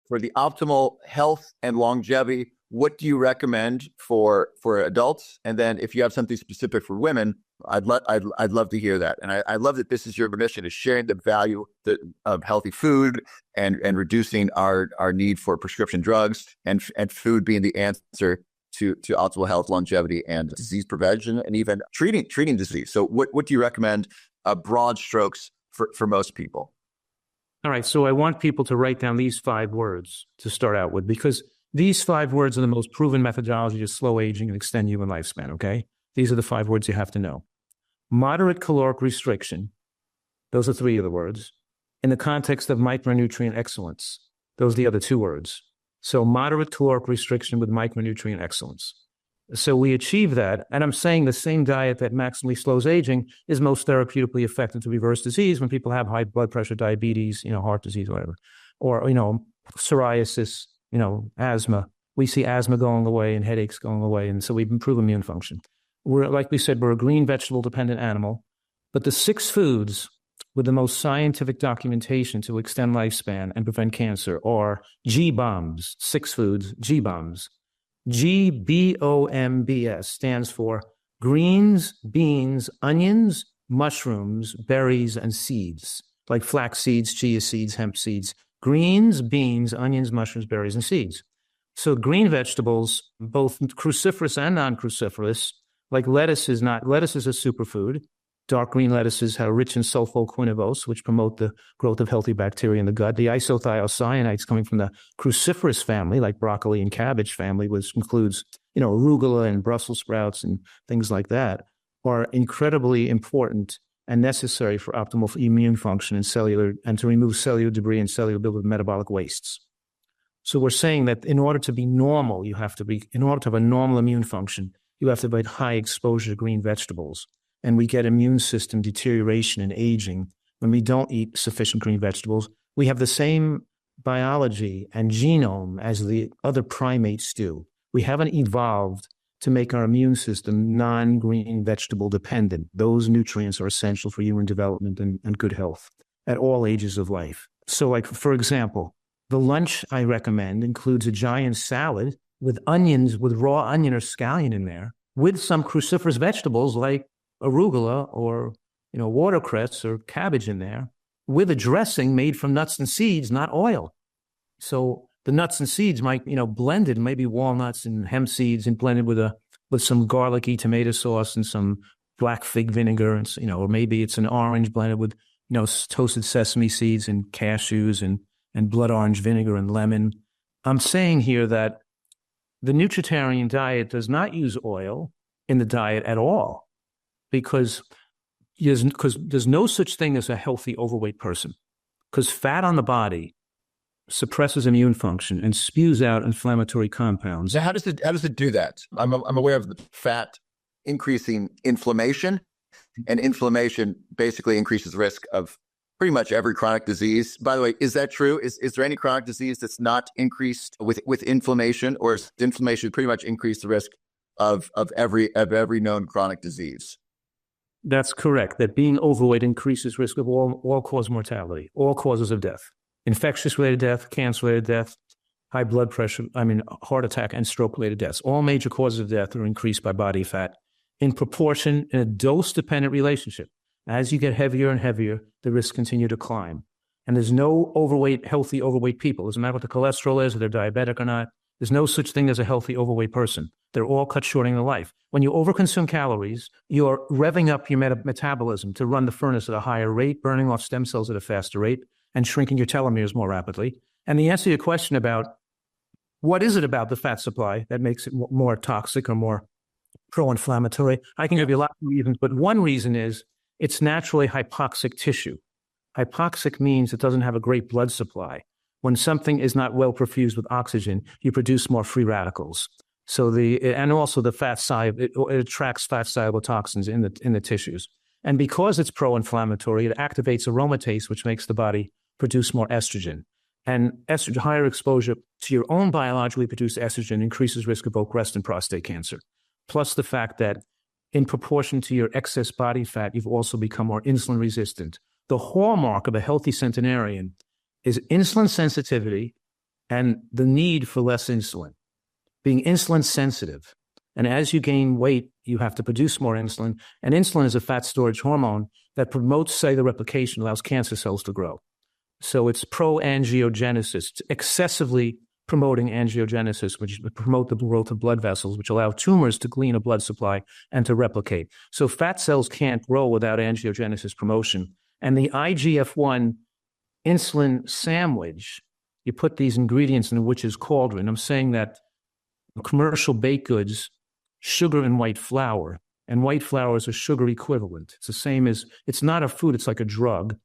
for the optimal health and longevity, what do you recommend for adults? And then if you have something specific for women, I'd love to hear that. And I love that this is your mission, is sharing the value of healthy food and reducing our need for prescription drugs, and food being the answer to optimal health, longevity, and disease prevention, and even treating disease. So what do you recommend, broad strokes for most people? All right. So I want people to write down these 5 words to start out with, because these 5 words are the most proven methodology to slow aging and extend human lifespan, okay? These are the 5 words you have to know. Moderate caloric restriction. Those are 3 of the words. In the context of micronutrient excellence. Those are the other 2 words. So moderate caloric restriction with micronutrient excellence. So we achieve that. And I'm saying the same diet that maximally slows aging is most therapeutically effective to reverse disease when people have high blood pressure, diabetes, heart disease, whatever, or, psoriasis, asthma. We see asthma going away and headaches going away. And so we improve immune function. Like we said, we're a green vegetable dependent animal, but the 6 foods with the most scientific documentation to extend lifespan and prevent cancer are GBOMBS, 6 foods, GBOMBS. GBOMBS stands for greens, beans, onions, mushrooms, berries, and seeds, like flax seeds, chia seeds, hemp seeds. Greens, beans, onions, mushrooms, berries, and seeds. So green vegetables, both cruciferous and non-cruciferous, like lettuce is a superfood. Dark green lettuces are rich in sulfoquinavose, which promote the growth of healthy bacteria in the gut. The isothiocyanates coming from the cruciferous family, like broccoli and cabbage family, which includes, arugula and Brussels sprouts and things like that, are incredibly important and necessary for optimal immune function and to remove cellular debris and cellular build of metabolic wastes. So we're saying that in order to be normal, in order to have a normal immune function, you have to have high exposure to green vegetables. And we get immune system deterioration and aging when we don't eat sufficient green vegetables. We have the same biology and genome as the other primates do. We haven't evolved to make our immune system non-green vegetable dependent. Those nutrients are essential for human development and good health at all ages of life. So like, for example, the lunch I recommend includes a giant salad with onions, with raw onion or scallion in there, with some cruciferous vegetables like arugula or, watercress or cabbage in there, with a dressing made from nuts and seeds, not oil. So the nuts and seeds might, blended, maybe walnuts and hemp seeds, and blended with some garlicky tomato sauce and some black fig vinegar, and or maybe it's an orange blended with, toasted sesame seeds and cashews and blood orange vinegar and lemon. I'm saying here that the Nutritarian diet does not use oil in the diet at all, because there's no such thing as a healthy overweight person, because fat on the body suppresses immune function and spews out inflammatory compounds. So how does it do that? I'm aware of the fat increasing inflammation, and inflammation basically increases risk of pretty much every chronic disease. By the way, is that true? Is there any chronic disease that's not increased with inflammation, or is inflammation pretty much increase the risk of every known chronic disease? That's correct. That being overweight increases risk of all-cause mortality, all causes of death, infectious-related death, cancer-related death, high blood pressure, heart attack, and stroke-related deaths. All major causes of death are increased by body fat in proportion, in a dose-dependent relationship. As you get heavier and heavier, the risks continue to climb. And there's no healthy overweight people. It doesn't matter what the cholesterol is, or they're diabetic or not. There's no such thing as a healthy overweight person. They're all cut short in their life. When you overconsume calories, you're revving up your metabolism to run the furnace at a higher rate, burning off stem cells at a faster rate, and shrinking your telomeres more rapidly. And the answer to your question about what is it about the fat supply that makes it more toxic or more pro-inflammatory, I can give you a lot of reasons, but one reason is it's naturally hypoxic tissue. Hypoxic means it doesn't have a great blood supply. When something is not well perfused with oxygen, you produce more free radicals. So and also the fat soluble, it attracts fat soluble toxins in the tissues. And because it's pro-inflammatory, it activates aromatase, which makes the body produce more estrogen. And estrogen, higher exposure to your own biologically produced estrogen increases risk of both breast and prostate cancer. Plus the fact that in proportion to your excess body fat, you've also become more insulin resistant. The hallmark of a healthy centenarian is insulin sensitivity and the need for less insulin, being insulin sensitive. And as you gain weight, you have to produce more insulin. And insulin is a fat storage hormone that promotes cellular replication, allows cancer cells to grow. So it's pro-angiogenesis, excessively promoting angiogenesis, which promote the growth of blood vessels, which allow tumors to glean a blood supply and to replicate. So fat cells can't grow without angiogenesis promotion. And the IGF-1 insulin sandwich, you put these ingredients in a witch's cauldron. I'm saying that commercial baked goods, sugar and white flour is a sugar equivalent. It's the same as, it's not a food, it's like a drug.